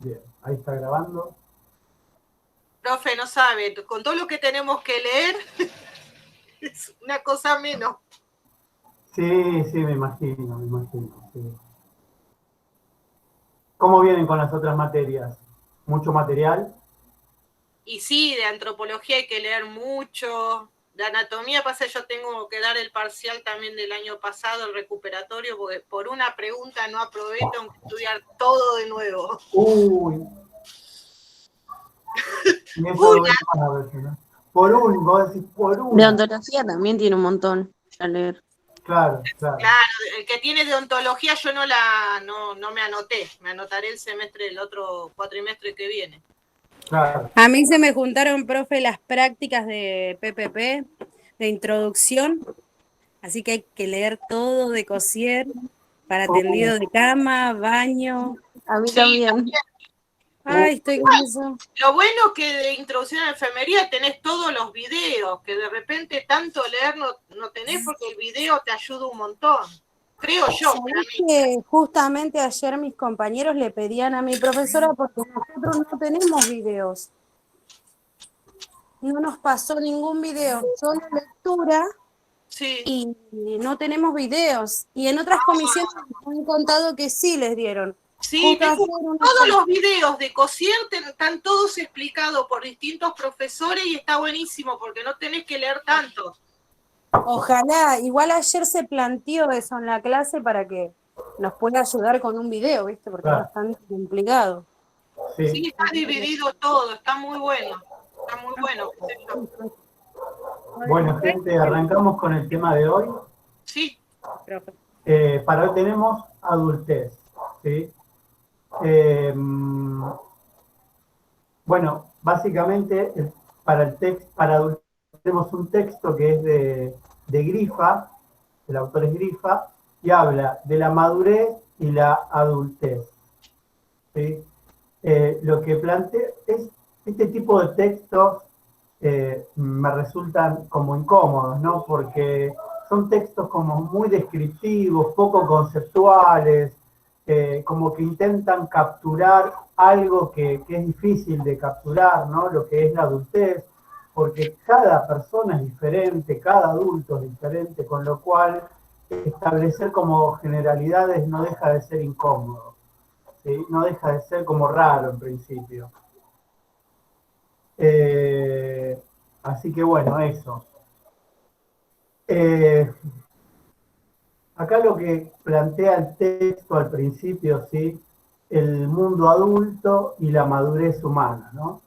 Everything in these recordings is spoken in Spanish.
Bien, ahí está grabando. Profe, no sabe, con todo lo que tenemos que leer, es una cosa menos. Sí, me imagino, sí. ¿Cómo vienen con las otras materias? ¿Mucho material? Y sí, de antropología hay que leer mucho. De anatomía pasa, yo tengo que dar el parcial también del año pasado, el recuperatorio, porque por una pregunta no aprobé, tengo que estudiar todo de nuevo. Uy. Y eso Uy, duele más a veces, ¿no? Vos decís por De una. ontología también tiene un montón a leer. Claro. claro, el que tiene de ontología yo no me anoté, me anotaré el semestre, el otro cuatrimestre que viene. Claro. A mí se me juntaron, profe, las prácticas de PPP, de introducción, así que hay que leer todo de Cosier para tendido de cama, baño. A mí Sí, también. Ay, estoy con eso. lo bueno que de introducción a la enfermería tenés todos los videos, que de repente tanto leer no tenés porque el video te ayuda un montón. Creo yo. ¿Sabés que justamente ayer mis compañeros le pedían a mi profesora porque nosotros no tenemos videos? No nos pasó ningún video, solo lectura Sí. y no tenemos videos. Y en otras comisiones me han contado que sí les dieron. Sí, todos los videos de Cosier están todos explicados por distintos profesores y está buenísimo porque no tenés que leer tanto. Ojalá, igual ayer se planteó eso en la clase para que nos pueda ayudar con un video, ¿viste? Porque es bastante complicado. Sí, está dividido todo, está muy bueno. Está muy bueno. Bueno, gente, arrancamos con el tema de hoy. Sí. Para hoy tenemos adultez, ¿sí? Bueno, básicamente para adultez tenemos un texto que es de Grifa, el autor es Grifa, y habla de la madurez y la adultez. ¿Sí? Lo que plantea es este tipo de textos me resultan como incómodos, ¿no? Porque son textos como muy descriptivos, poco conceptuales, como que intentan capturar algo que es difícil de capturar, ¿no? Lo que es la adultez, porque cada persona es diferente, cada adulto es diferente, con lo cual establecer como generalidades no deja de ser incómodo, ¿sí? No deja de ser como raro en principio. Así que bueno, eso. Acá lo que plantea el texto al principio, ¿sí? El mundo adulto y la madurez humana, ¿no?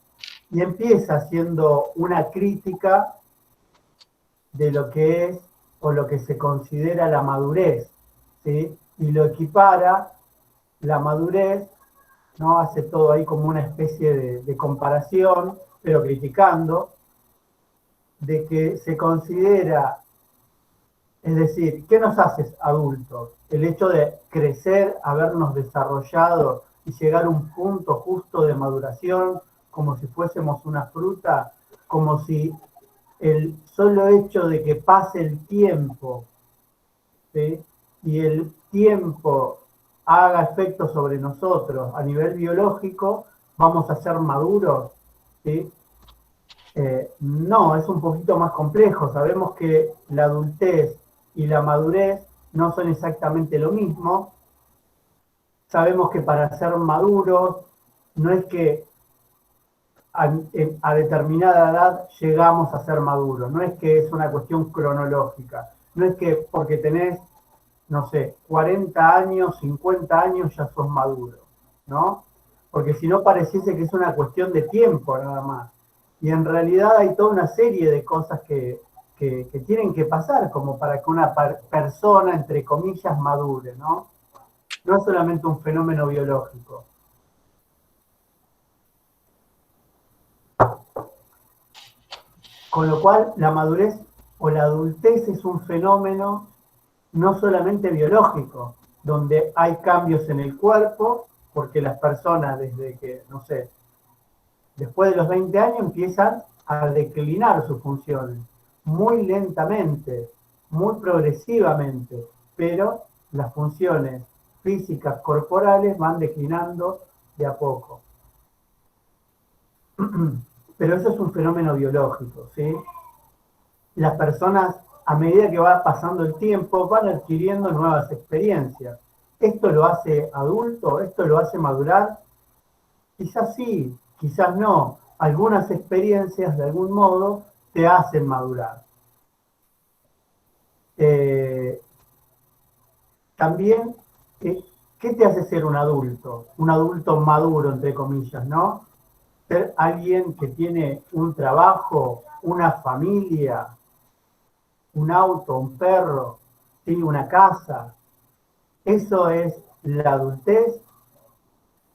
Y empieza haciendo una crítica de lo que es o lo que se considera la madurez, ¿sí? Y lo equipara la madurez, ¿no? Hace todo ahí como una especie de comparación, pero criticando, de que se considera, es decir, ¿qué nos hace adultos? El hecho de crecer, habernos desarrollado y llegar a un punto justo de maduración, como si fuésemos una fruta, como si el solo hecho de que pase el tiempo, ¿sí? Y el tiempo haga efecto sobre nosotros a nivel biológico, vamos a ser maduros, ¿sí? No, es un poquito más complejo. Sabemos que la adultez y la madurez no son exactamente lo mismo. Sabemos que para ser maduros no es que a determinada edad llegamos a ser maduros, no es que es una cuestión cronológica, no es que porque tenés, no sé, 40 años, 50 años ya sos maduro, ¿no? Porque si no pareciese que es una cuestión de tiempo nada más. Y en realidad hay toda una serie de cosas que tienen que pasar como para que una persona, entre comillas, madure, ¿no? No es solamente un fenómeno biológico. Con lo cual, la madurez o la adultez es un fenómeno no solamente biológico, donde hay cambios en el cuerpo, porque las personas desde que, no sé, después de los 20 años empiezan a declinar sus funciones, muy lentamente, muy progresivamente, pero las funciones físicas corporales van declinando de a poco. Pero eso es un fenómeno biológico, ¿sí? Las personas, a medida que va pasando el tiempo, van adquiriendo nuevas experiencias. ¿Esto lo hace adulto? ¿Esto lo hace madurar? Quizás sí, quizás no. Algunas experiencias, de algún modo, te hacen madurar. También, ¿qué te hace ser un adulto? Un adulto maduro, entre comillas, ¿no? Ser alguien que tiene un trabajo, una familia, un auto, un perro, ¿sí? Una casa. Eso es la adultez.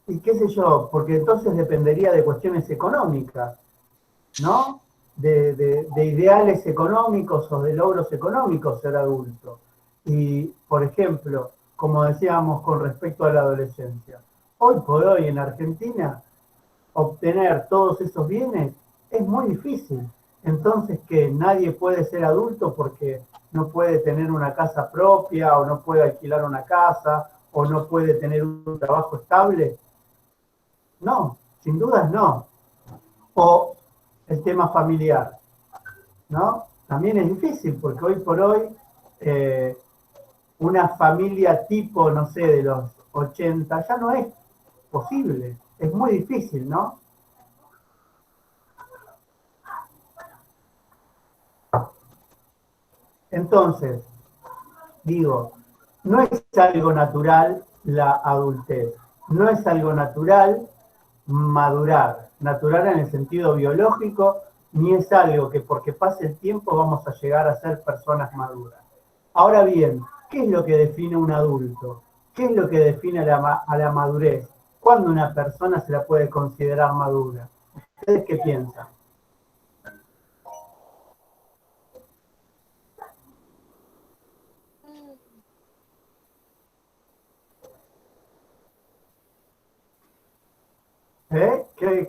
Y qué sé yo, porque entonces dependería de cuestiones económicas, ¿no? De ideales económicos o de logros económicos ser adulto. Y, por ejemplo, como decíamos con respecto a la adolescencia, hoy por hoy en Argentina, obtener todos esos bienes es muy difícil. Entonces, que nadie puede ser adulto porque no puede tener una casa propia, o no puede alquilar una casa, o no puede tener un trabajo estable. No, sin dudas no. O el tema familiar, ¿no? También es difícil porque hoy por hoy una familia tipo, no sé, de los 80 ya no es posible. Es muy difícil, ¿no? Entonces, digo, no es algo natural la adultez. No es algo natural madurar. Natural en el sentido biológico, ni es algo que porque pase el tiempo vamos a llegar a ser personas maduras. Ahora bien, ¿qué es lo que define un adulto? ¿Qué es lo que define a la madurez? ¿Cuándo una persona se la puede considerar madura? ¿Ustedes qué piensan?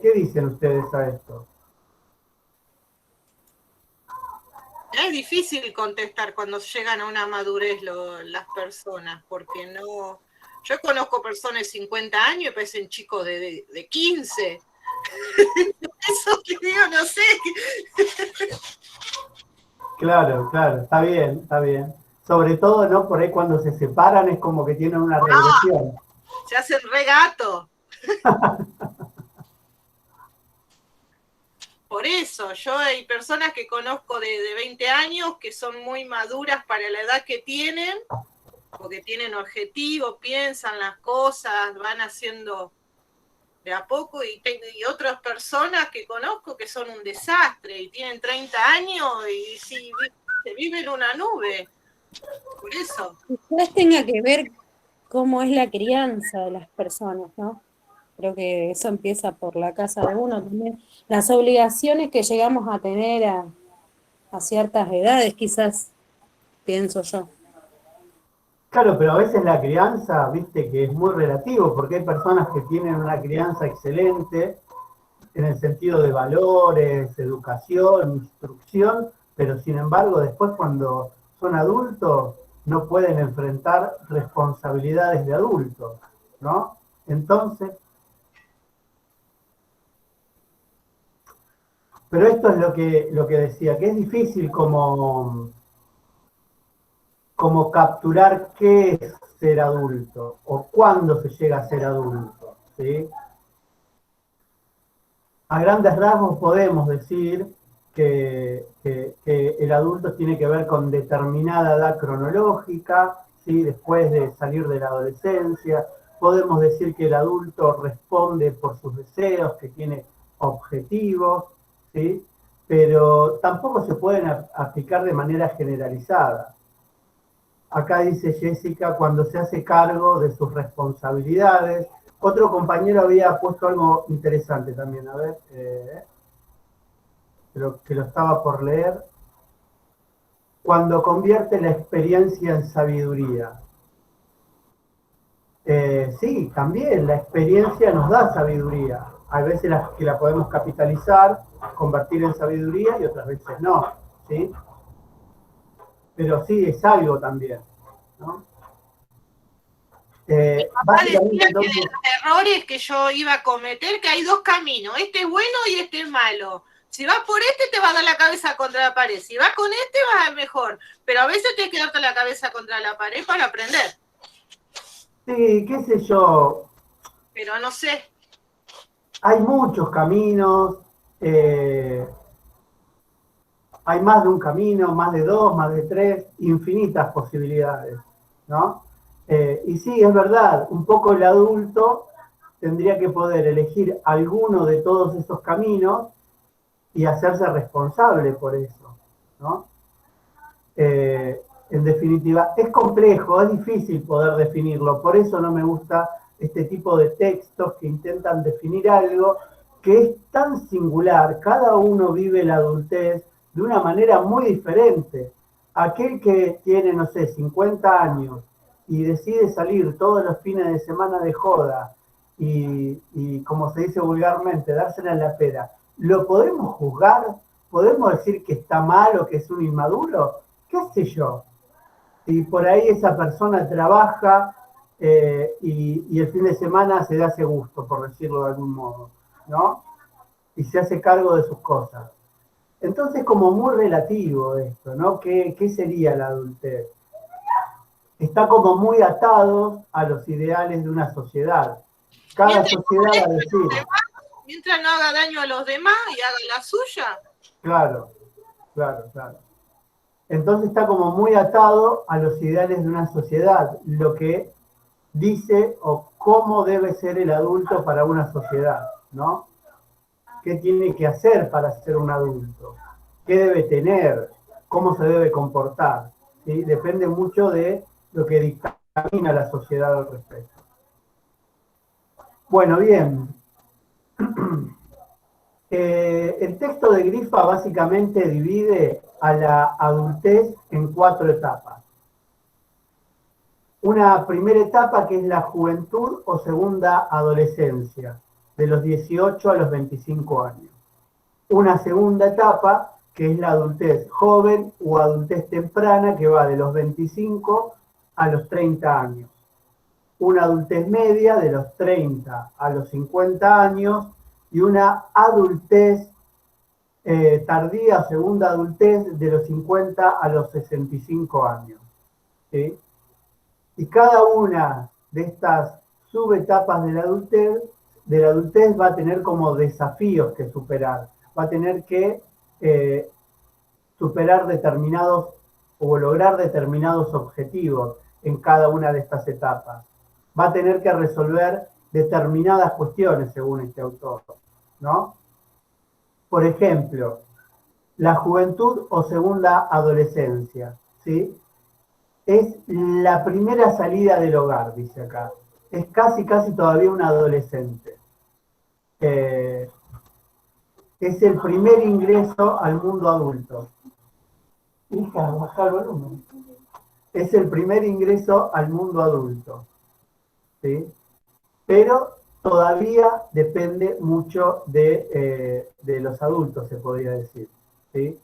¿Qué dicen ustedes a esto? Es difícil contestar cuando llegan a una madurez las personas, porque no... Yo conozco personas de 50 años y parecen chicos de 15. Eso que digo, no sé. Claro, está bien, está bien. Sobre todo, ¿no? Por ahí cuando se separan es como que tienen una regresión. Se hacen regato. Por eso, yo hay personas que conozco de 20 años que son muy maduras para la edad que tienen, porque tienen objetivos, piensan las cosas, van haciendo de a poco, y otras personas que conozco que son un desastre y tienen 30 años y sí, se viven en una nube. Por eso. Quizás tenga que ver cómo es la crianza de las personas, ¿no? Creo que eso empieza por la casa de uno también. Las obligaciones que llegamos a tener a ciertas edades, quizás, pienso yo. Claro, pero a veces la crianza, viste, que es muy relativo, porque hay personas que tienen una crianza excelente en el sentido de valores, educación, instrucción, pero sin embargo después cuando son adultos no pueden enfrentar responsabilidades de adultos, ¿no? Entonces, pero esto es lo que decía, que es difícil como capturar qué es ser adulto o cuándo se llega a ser adulto, ¿sí? A grandes rasgos podemos decir que el adulto tiene que ver con determinada edad cronológica, ¿sí? Después de salir de la adolescencia. Podemos decir que el adulto responde por sus deseos, que tiene objetivos, ¿sí? Pero tampoco se pueden aplicar de manera generalizada. Acá dice Jessica, cuando se hace cargo de sus responsabilidades. Otro compañero había puesto algo interesante también, a ver, que lo estaba por leer. Cuando convierte la experiencia en sabiduría. Sí, también la experiencia nos da sabiduría. Hay veces que la podemos capitalizar, convertir en sabiduría y otras veces no, ¿sí? Pero sí, es algo también, ¿no? Mi papá decía Básicamente, que de entonces, los errores que yo iba a cometer, que hay dos caminos, este es bueno y este es malo. Si vas por este, te va a dar la cabeza contra la pared. Si vas con este, vas a ir mejor. Pero a veces tienes que darte la cabeza contra la pared para aprender. sí, qué sé yo, Pero no sé. hay muchos caminos, hay más de un camino, más de dos, más de tres, infinitas posibilidades, ¿no? Y sí, es verdad, un poco el adulto tendría que poder elegir alguno de todos esos caminos y hacerse responsable por eso, ¿no? En definitiva, es complejo, es difícil poder definirlo, por eso no me gusta este tipo de textos que intentan definir algo que es tan singular, cada uno vive la adultez de una manera muy diferente. Aquel que tiene, no sé, 50 años y decide salir todos los fines de semana de joda y como se dice vulgarmente, dársela en la pera, ¿lo podemos juzgar? ¿Podemos decir que está mal o que es un inmaduro? ¿Qué sé yo? Y por ahí esa persona trabaja y el fin de semana se da ese gusto, por decirlo de algún modo, ¿no? Y se hace cargo de sus cosas. Entonces, como muy relativo esto, ¿no? ¿Qué sería la adultez? Está como muy atado a los ideales de una sociedad. Cada sociedad va a decir, Mientras no haga daño a los demás y haga la suya. claro, claro, claro. Entonces está como muy atado a los ideales de una sociedad, lo que dice o cómo debe ser el adulto para una sociedad, ¿no? ¿Qué tiene que hacer para ser un adulto? ¿Qué debe tener? ¿Cómo se debe comportar? ¿Sí? Depende mucho de lo que dictamina la sociedad al respecto. Bueno, bien. El texto de Grifa básicamente divide a la adultez en 4 etapas. Una primera etapa que es la juventud o segunda adolescencia, de los 18 a los 25 años. Una segunda etapa que es la adultez joven o adultez temprana, que va de los 25 a los 30 años. Una adultez media de los 30 a los 50 años y una adultez tardía, segunda adultez, de los 50 a los 65 años. ¿Sí? Y cada una de estas subetapas de la adultez va a tener como desafíos que superar. Va a tener que superar determinados o lograr determinados objetivos en cada una de estas etapas. Va a tener que resolver determinadas cuestiones, según este autor, ¿no? Por ejemplo, la juventud o segunda adolescencia, ¿sí? Es la primera salida del hogar, dice acá. Es casi todavía un adolescente. Es el primer ingreso al mundo adulto. Hija, baja el volumen. Es el primer ingreso al mundo adulto. ¿Sí? Pero todavía depende mucho de los adultos, se podría decir. ¿Sí?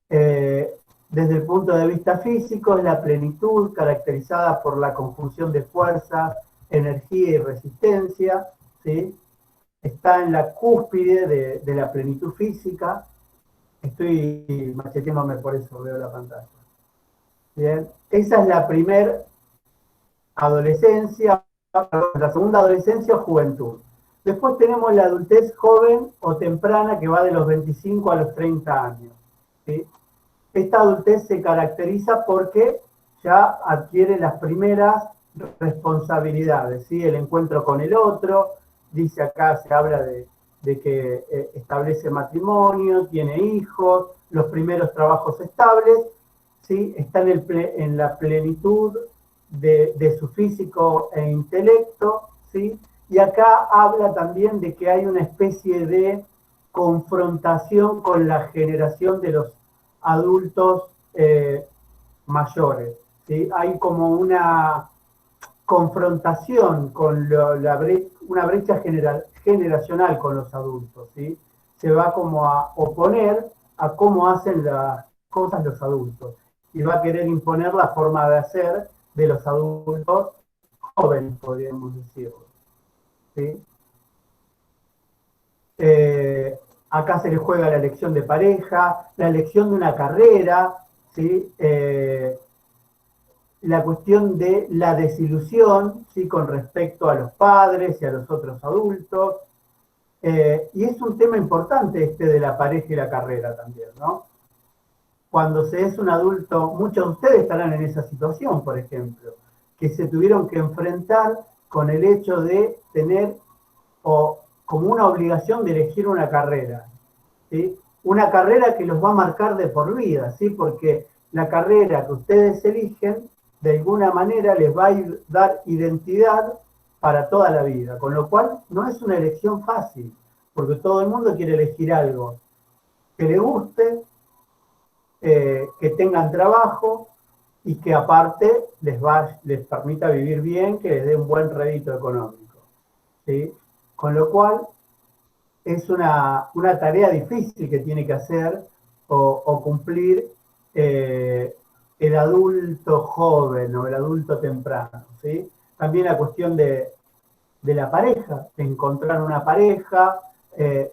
Desde el punto de vista físico, es la plenitud caracterizada por la conjunción de fuerza, energía y resistencia, ¿sí? Está en la cúspide de la plenitud física. Estoy macheteándome, por eso veo la pantalla. Bien, esa es la primera adolescencia, la segunda adolescencia o juventud. Después tenemos la adultez joven o temprana, que va de los 25 a los 30 años, ¿sí? Esta adultez se caracteriza porque ya adquiere las primeras responsabilidades, ¿sí? El encuentro con el otro, dice acá, se habla de que establece matrimonio, tiene hijos, los primeros trabajos estables, ¿sí? Está en la plenitud de su físico e intelecto, ¿sí? Y acá habla también de que hay una especie de confrontación con la generación de los adultos mayores, ¿sí? Hay como una confrontación con una brecha generacional con los adultos, ¿sí? Se va como a oponer a cómo hacen las cosas los adultos y va a querer imponer la forma de hacer de los adultos jóvenes, podríamos decirlo, ¿sí? Acá se les juega la elección de pareja, la elección de una carrera, ¿sí? La cuestión de la desilusión, ¿sí? Con respecto a los padres y a los otros adultos. Y es un tema importante este de la pareja y la carrera también, ¿no? Cuando se es un adulto, muchos de ustedes estarán en esa situación, por ejemplo, que se tuvieron que enfrentar con el hecho de tener como una obligación de elegir una carrera, ¿sí? Una carrera que los va a marcar de por vida, ¿sí? Porque la carrera que ustedes eligen, de alguna manera les va a dar identidad para toda la vida, con lo cual no es una elección fácil, porque todo el mundo quiere elegir algo que le guste, que tengan trabajo y que aparte les permita vivir bien, que les dé un buen rédito económico, ¿sí? Con lo cual es una tarea difícil que tiene que hacer o cumplir el adulto joven o el adulto temprano, ¿sí? También la cuestión de la pareja, de encontrar una pareja,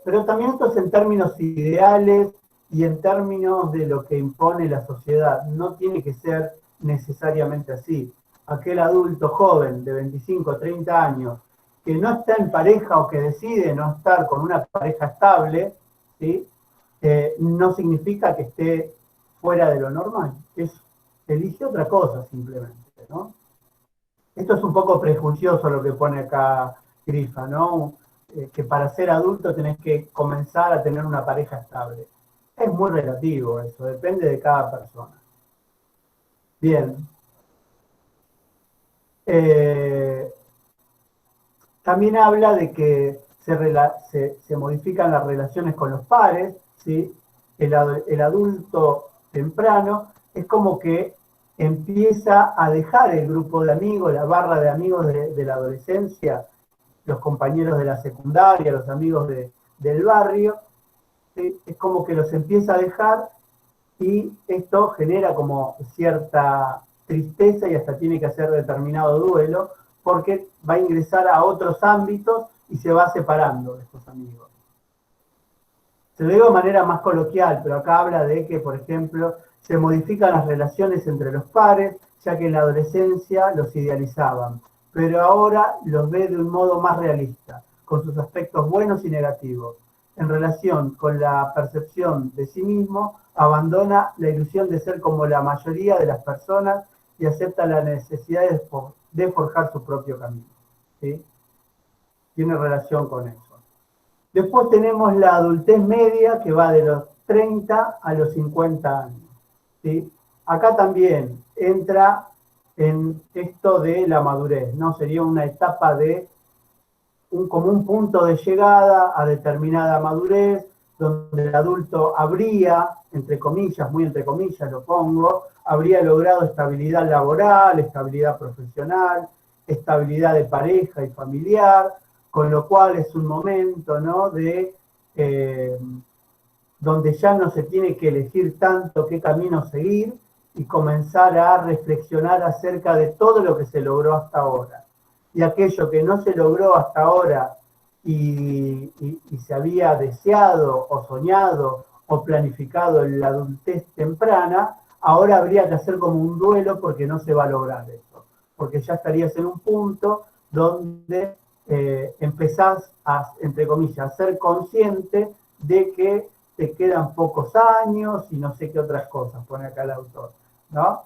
pero también esto es en términos ideales y en términos de lo que impone la sociedad. No tiene que ser necesariamente así. Aquel adulto joven de 25 o 30 años que no está en pareja o que decide no estar con una pareja estable, ¿sí? No significa que esté fuera de lo normal. Elige otra cosa simplemente, ¿no? Esto es un poco prejuicioso lo que pone acá Grifa, ¿no? Que para ser adulto tenés que comenzar a tener una pareja estable. Es muy relativo eso, depende de cada persona. Bien. También habla de que se modifican las relaciones con los pares, ¿sí? El adulto temprano es como que empieza a dejar el grupo de amigos, la barra de amigos de la adolescencia, los compañeros de la secundaria, los amigos del barrio, ¿sí? Es como que los empieza a dejar y esto genera como cierta tristeza y hasta tiene que hacer determinado duelo porque va a ingresar a otros ámbitos y se va separando de estos amigos. Se lo digo de manera más coloquial, pero acá habla de que, por ejemplo, se modifican las relaciones entre los pares, ya que en la adolescencia los idealizaban, pero ahora los ve de un modo más realista, con sus aspectos buenos y negativos. En relación con la percepción de sí mismo, abandona la ilusión de ser como la mayoría de las personas y acepta la necesidad de forjar su propio camino, ¿sí? Tiene relación con eso. Después tenemos la adultez media, que va de los 30 a los 50 años, ¿sí? Acá también entra en esto de la madurez, ¿no? Sería una etapa de como un punto de llegada a determinada madurez, donde el adulto habría, entre comillas, muy entre comillas lo pongo, habría logrado estabilidad laboral, estabilidad profesional, estabilidad de pareja y familiar, con lo cual es un momento, ¿no? Donde ya no se tiene que elegir tanto qué camino seguir y comenzar a reflexionar acerca de todo lo que se logró hasta ahora. Y aquello que no se logró hasta ahora y se había deseado o soñado o planificado en la adultez temprana, ahora habría que hacer como un duelo porque no se va a lograr eso. Porque ya estarías en un punto donde empezás a, entre comillas, a ser consciente de que te quedan pocos años y no sé qué otras cosas, pone acá el autor, ¿no?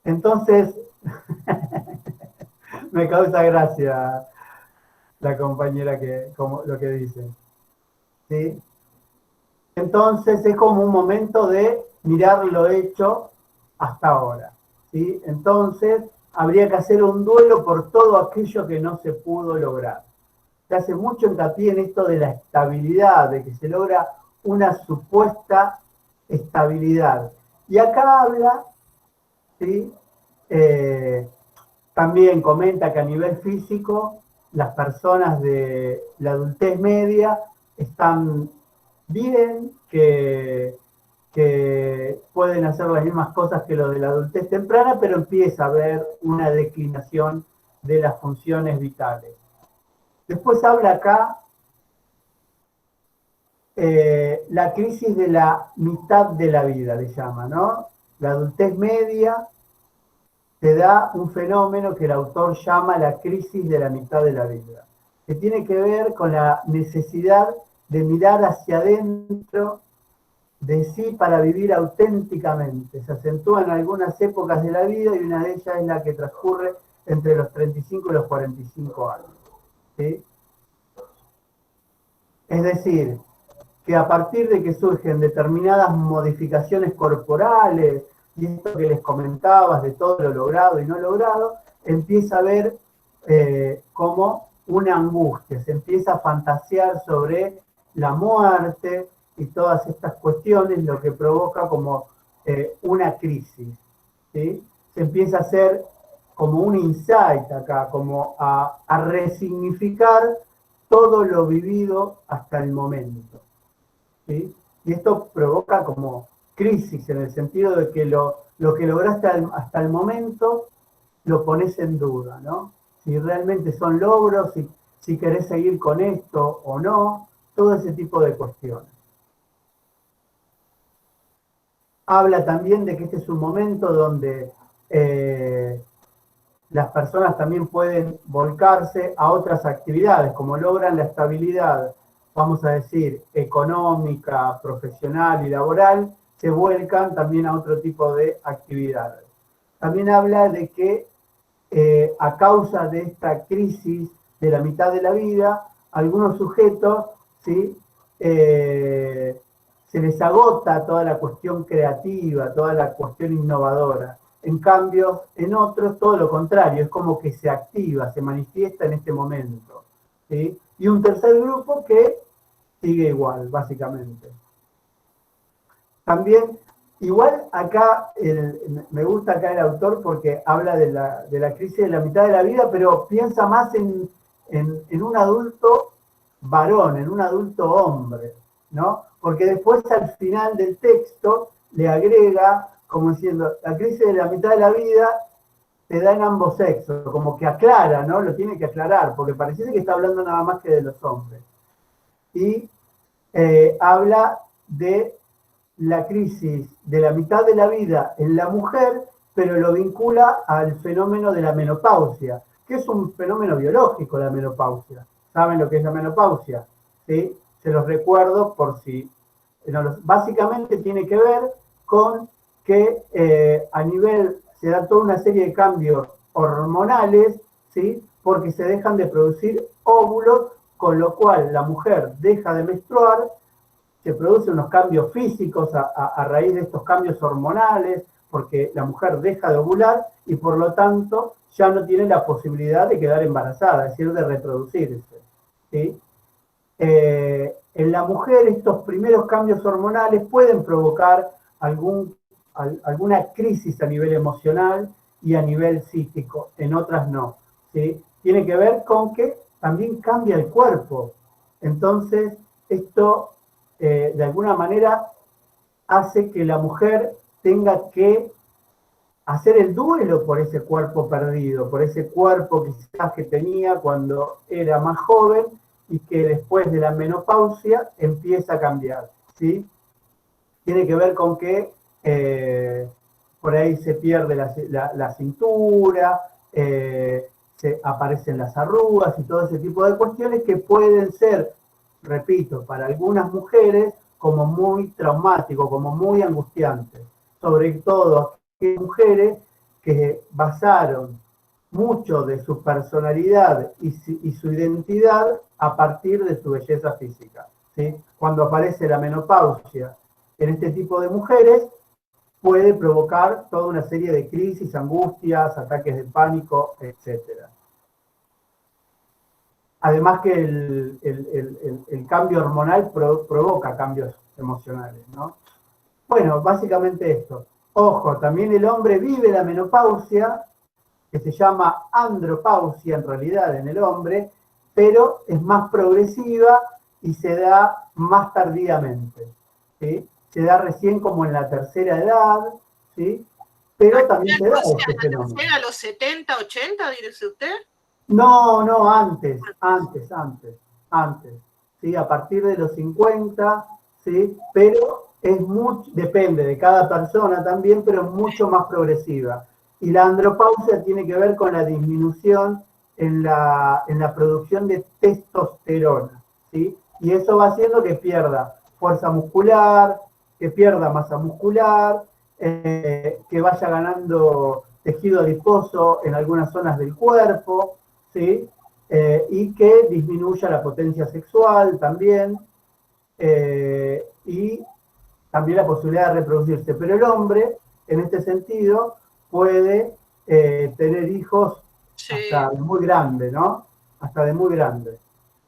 Entonces, me causa gracia la compañera como lo que dice, ¿sí? Entonces es como un momento de mirar lo hecho hasta ahora, ¿sí? Entonces habría que hacer un duelo por todo aquello que no se pudo lograr. Se hace mucho hincapié en esto de la estabilidad, de que se logra una supuesta estabilidad. Y acá habla, ¿sí? También comenta que a nivel físico las personas de la adultez media están bien, que pueden hacer las mismas cosas que los de la adultez temprana, pero empieza a haber una declinación de las funciones vitales. Después habla acá la crisis de la mitad de la vida, le llama, ¿no? La adultez media te da un fenómeno que el autor llama la crisis de la mitad de la vida, que tiene que ver con la necesidad de mirar hacia adentro de sí para vivir auténticamente. Se acentúa en algunas épocas de la vida y una de ellas es la que transcurre entre los 35 y los 45 años. ¿Sí? Es decir, que a partir de que surgen determinadas modificaciones corporales, y esto que les comentabas de todo lo logrado y no logrado, empieza a haber como una angustia, se empieza a fantasear sobre la muerte y todas estas cuestiones, lo que provoca como una crisis, ¿sí? Se empieza a hacer como un insight acá, como a resignificar todo lo vivido hasta el momento, ¿sí? Y esto provoca como crisis, en el sentido de que lo que lograste hasta el momento lo pones en duda, ¿no? Si realmente son logros, si querés seguir con esto o no, todo ese tipo de cuestiones. Habla también de que este es un momento donde las personas también pueden volcarse a otras actividades, como logran la estabilidad, vamos a decir, económica, profesional y laboral, se vuelcan también a otro tipo de actividades. También habla de que a causa de esta crisis de la mitad de la vida, algunos sujetos, ¿sí? Se les agota toda la cuestión creativa, toda la cuestión innovadora. En cambio, en otros, todo lo contrario, es como que se activa, se manifiesta en este momento, ¿sí? Y un tercer grupo que sigue igual, básicamente. También, igual acá, me gusta acá el autor porque habla de la crisis de la mitad de la vida, pero piensa más en un adulto varón, en un adulto hombre, ¿no? Porque después al final del texto le agrega, como diciendo, la crisis de la mitad de la vida te da en ambos sexos, como que aclara, ¿no? Lo tiene que aclarar, porque parece que está hablando nada más que de los hombres. Y habla de la crisis de la mitad de la vida en la mujer, pero lo vincula al fenómeno de la menopausia, que es un fenómeno biológico, la menopausia. ¿Saben lo que es la menopausia? ¿Sí? Se los recuerdo por si... Básicamente tiene que ver con que a nivel se da toda una serie de cambios hormonales, ¿sí? Porque se dejan de producir óvulos, con lo cual la mujer deja de menstruar, se producen unos cambios físicos a raíz de estos cambios hormonales, porque la mujer deja de ovular y por lo tanto ya no tiene la posibilidad de quedar embarazada, es decir, de reproducirse, ¿sí? En la mujer estos primeros cambios hormonales pueden provocar alguna crisis a nivel emocional y a nivel psíquico, en otras no, ¿sí? Tiene que ver con que también cambia el cuerpo. Entonces, esto de alguna manera hace que la mujer tenga que hacer el duelo por ese cuerpo perdido, por ese cuerpo quizás que tenía cuando era más joven y que después de la menopausia empieza a cambiar, ¿sí? Tiene que ver con que por ahí se pierde la cintura, se aparecen las arrugas y todo ese tipo de cuestiones que pueden ser, repito, para algunas mujeres como muy traumático, como muy angustiante, sobre todo aquellas mujeres que basaron mucho de su personalidad y su identidad a partir de su belleza física, ¿sí? Cuando aparece la menopausia en este tipo de mujeres, puede provocar toda una serie de crisis, angustias, ataques de pánico, etc. Además que el cambio hormonal provoca cambios emocionales, ¿no? Bueno, básicamente esto. Ojo, también el hombre vive la menopausia, que se llama andropausia en realidad en el hombre, pero es más progresiva y se da más tardíamente, ¿sí? Se da recién como en la tercera edad, ¿sí? Pero también se da este fenómeno. ¿A los 70, 80, dice usted? No, antes, ¿sí? A partir de los 50, ¿sí? Pero es mucho, depende de cada persona también, pero es mucho más progresiva. Y la andropausia tiene que ver con la disminución en la producción de testosterona, ¿sí? Y eso va haciendo que pierda fuerza muscular, que pierda masa muscular, que vaya ganando tejido adiposo en algunas zonas del cuerpo, ¿sí? Y que disminuya la potencia sexual también, y también la posibilidad de reproducirse. Pero el hombre, en este sentido, puede tener hijos hasta de muy grande, ¿no? Hasta de muy grande,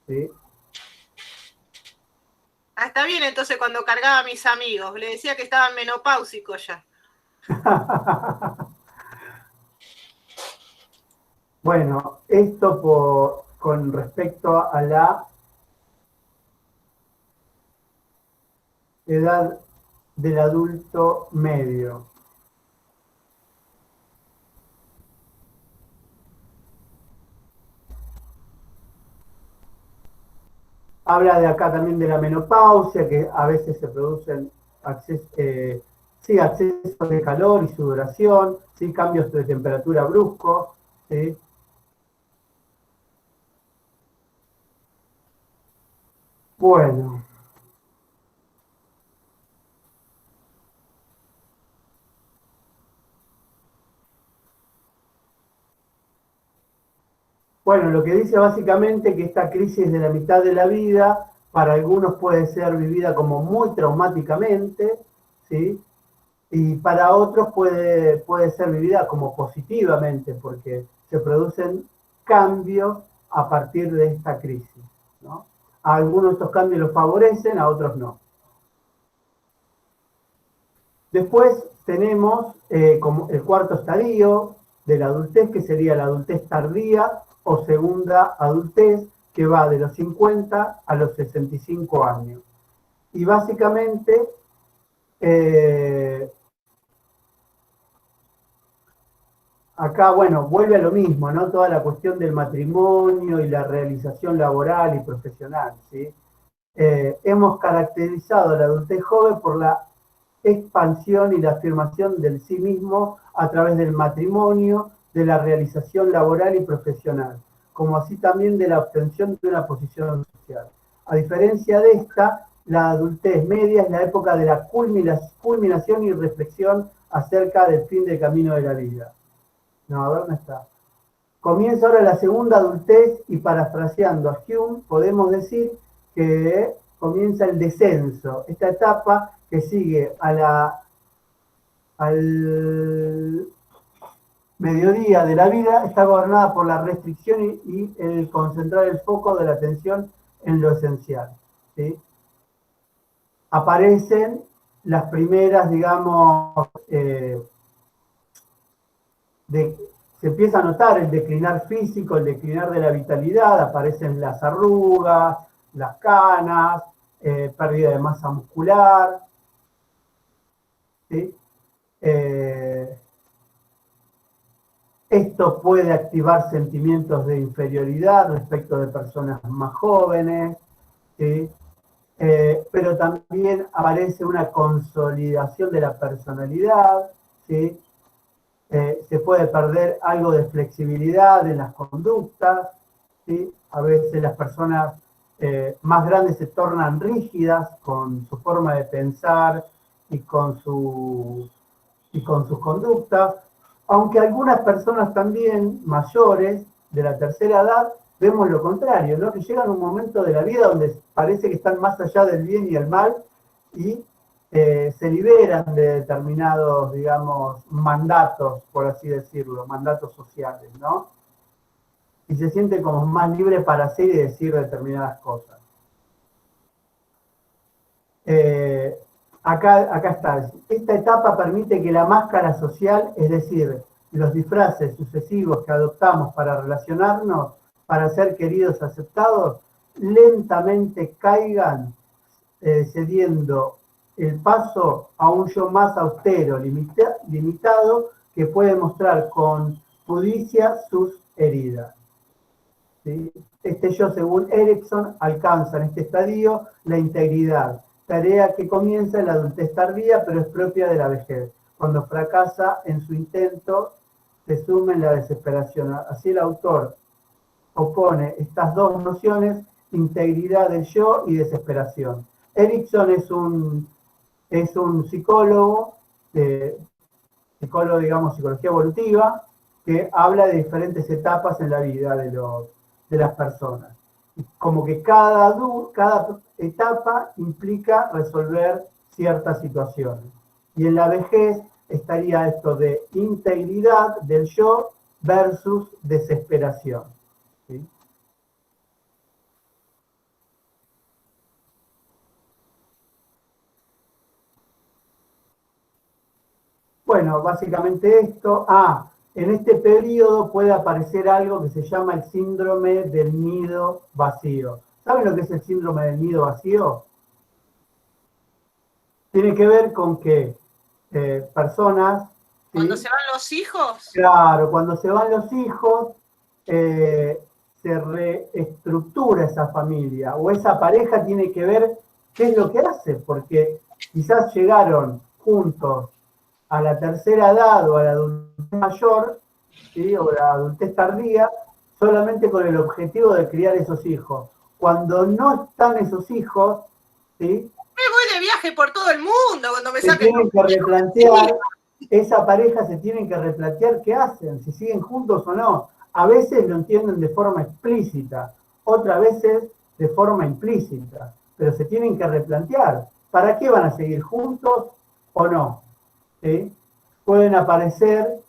¿sí? Ah, está bien, entonces cuando cargaba a mis amigos, le decía que estaban menopáusicos ya. Bueno, esto con respecto a la edad del adulto medio. Habla de acá también de la menopausia, que a veces se producen accesos de calor y sudoración, ¿sí? Cambios de temperatura bruscos, ¿sí? Bueno. Bueno, lo que dice básicamente que esta crisis de la mitad de la vida, para algunos puede ser vivida como muy traumáticamente, ¿sí? Y para otros puede ser vivida como positivamente, porque se producen cambios a partir de esta crisis, ¿no? A algunos de estos cambios los favorecen, a otros no. Después tenemos como el cuarto estadio de la adultez, que sería la adultez tardía o segunda adultez, que va de los 50 a los 65 años. Y básicamente acá, bueno, vuelve a lo mismo, ¿no? Toda la cuestión del matrimonio y la realización laboral y profesional, ¿sí? Hemos caracterizado la adultez joven por la expansión y la afirmación del sí mismo a través del matrimonio, de la realización laboral y profesional, como así también de la obtención de una posición social. A diferencia de esta, la adultez media es la época de la culminación y reflexión acerca del fin del camino de la vida. No, a ver dónde está. Comienza ahora la segunda adultez y parafraseando a Hume, podemos decir que comienza el descenso, esta etapa que sigue al mediodía de la vida está gobernada por la restricción y el concentrar el foco de la atención en lo esencial, ¿sí? Aparecen las primeras, digamos, se empieza a notar el declinar físico, el declinar de la vitalidad, aparecen las arrugas, las canas, pérdida de masa muscular, ¿sí? Esto puede activar sentimientos de inferioridad respecto de personas más jóvenes, ¿sí? Pero también aparece una consolidación de la personalidad, ¿sí? Se puede perder algo de flexibilidad en las conductas, ¿sí? A veces las personas más grandes se tornan rígidas con su forma de pensar y con sus conductas, aunque algunas personas también mayores de la tercera edad vemos lo contrario, ¿no? Que llegan a un momento de la vida donde parece que están más allá del bien y el mal y se liberan de determinados, digamos, mandatos, por así decirlo, mandatos sociales, ¿no? Y se sienten como más libres para hacer y decir determinadas cosas. Acá está. Esta etapa permite que la máscara social, es decir, los disfraces sucesivos que adoptamos para relacionarnos, para ser queridos, aceptados, lentamente caigan, cediendo el paso a un yo más austero, limitado, que puede mostrar con pudicia sus heridas. ¿sí? Este yo, según Erickson, alcanza en este estadio la integridad, tarea que comienza en la adultez tardía, pero es propia de la vejez. Cuando fracasa en su intento, se suma en la desesperación. Así el autor opone estas dos nociones, integridad del yo y desesperación. Erickson es un psicólogo, digamos, psicología evolutiva, que habla de diferentes etapas en la vida de las personas. Como que cada etapa implica resolver ciertas situaciones. Y en la vejez estaría esto de integridad del yo versus desesperación. ¿Sí? Bueno, básicamente esto. En este periodo puede aparecer algo que se llama el síndrome del nido vacío. ¿Saben lo que es el síndrome del nido vacío? Tiene que ver con que personas... ¿Cuando ¿sí? se van los hijos? Claro, cuando se van los hijos, se reestructura esa familia, o esa pareja tiene que ver qué es lo que hace, porque quizás llegaron juntos a la tercera edad o a la adultez mayor, ¿sí? O la adultez tardía, solamente con el objetivo de criar esos hijos. Cuando no están esos hijos, ¿sí? Me voy de viaje por todo el mundo cuando me Se saquen tienen que replantear, esa pareja se tienen que replantear qué hacen, si siguen juntos o no. A veces lo entienden de forma explícita, otras veces de forma implícita, pero se tienen que replantear. ¿Para qué van a seguir juntos o no? ¿Sí? Pueden aparecer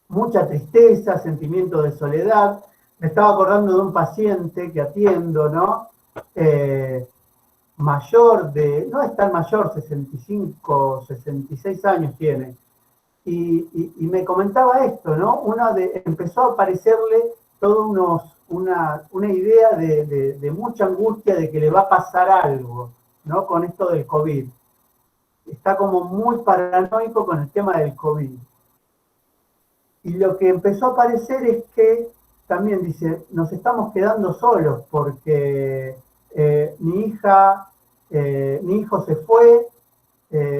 mucha tristeza, sentimiento de soledad. Me estaba acordando de un paciente que atiendo, ¿no? Mayor no es tan mayor, 65, 66 años tiene. Y me comentaba esto, ¿no? Empezó a aparecerle toda una idea de mucha angustia de que le va a pasar algo, ¿no? Con esto del COVID. Está como muy paranoico con el tema del COVID. Y lo que empezó a aparecer es que también dice, nos estamos quedando solos porque mi hijo se fue,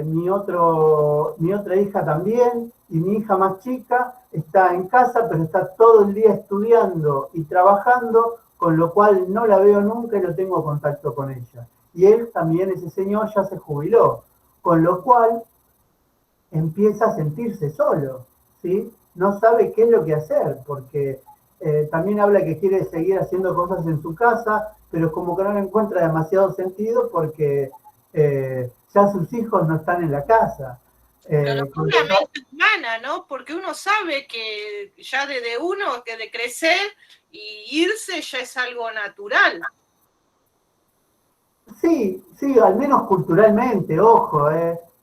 mi otra hija también, y mi hija más chica está en casa, pero está todo el día estudiando y trabajando, con lo cual no la veo nunca y no tengo contacto con ella. Y él también, ese señor, ya se jubiló, con lo cual empieza a sentirse solo, ¿sí? No sabe qué es lo que hacer, porque también habla que quiere seguir haciendo cosas en su casa, pero como que no le encuentra demasiado sentido porque ya sus hijos no están en la casa. Pero una mente humana, ¿no? Porque uno sabe que ya desde uno, que de crecer y irse ya es algo natural. Sí, al menos culturalmente, ojo,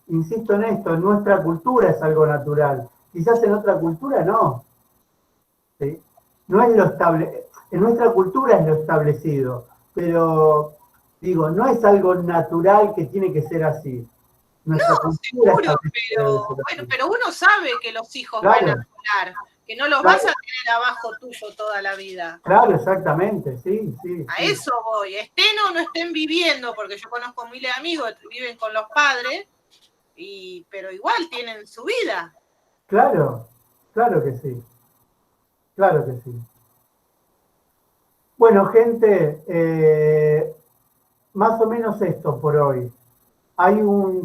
insisto en esto, en nuestra cultura es algo natural. Quizás en otra cultura no. ¿Sí? No es en nuestra cultura es lo establecido, pero digo, no es algo natural que tiene que ser así. Nuestra cultura seguro, pero uno sabe que los hijos van a volar, que no los vas a tener abajo tuyo toda la vida. Claro, exactamente, sí. A eso voy, estén o no estén viviendo, porque yo conozco miles de amigos que viven con los padres, pero igual tienen su vida. Claro que sí. Claro que sí. Bueno, gente, más o menos esto por hoy.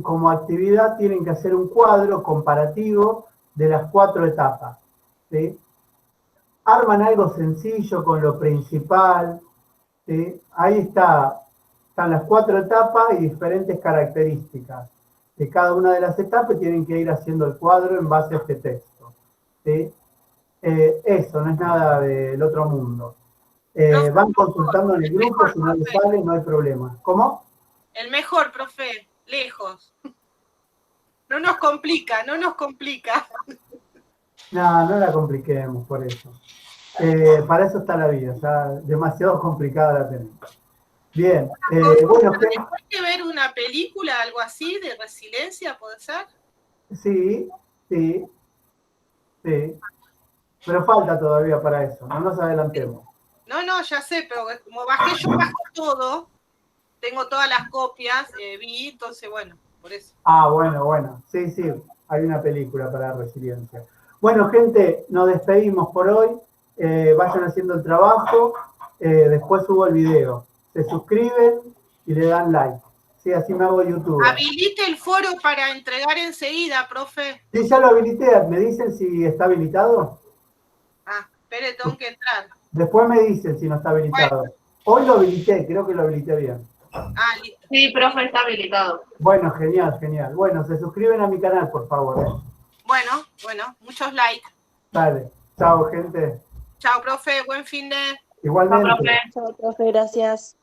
Como actividad tienen que hacer un cuadro comparativo de las 4 etapas, ¿sí? Arman algo sencillo con lo principal, ¿sí? Ahí están las 4 etapas y diferentes características de cada una de las etapas, tienen que ir haciendo el cuadro en base a este texto, ¿sí? Eso, no es nada del otro mundo. Van consultando en el grupo, si no les sale, no hay problema. ¿Cómo? El mejor, profe, lejos. No nos complica. No la compliquemos por eso. Para eso está la vida, ya demasiado complicada la tenemos. Bien, bueno. ¿Después de ver una película, algo así, de resiliencia, puede ser? Sí. Pero falta todavía para eso, no nos adelantemos. No, ya sé, pero como bajé todo, tengo todas las copias, vi, entonces bueno, por eso. Ah, bueno, sí, hay una película para resiliencia. Bueno, gente, nos despedimos por hoy, vayan haciendo el trabajo, después subo el video. Se suscriben y le dan like. Sí, así me hago YouTube. Habilite el foro para entregar enseguida, profe. Sí, ya lo habilité, ¿me dicen si está habilitado? Ah, espere, tengo que entrar. Después me dicen si no está habilitado. Bueno. Hoy lo habilité, creo que lo habilité bien. Ah, listo. Sí, profe, está habilitado. Bueno, genial. Bueno, se suscriben a mi canal, por favor. Bueno, muchos likes. Dale. Chao, gente. Chao, profe, buen fin de... Igualmente. Chao, profe. Chao, profe, gracias.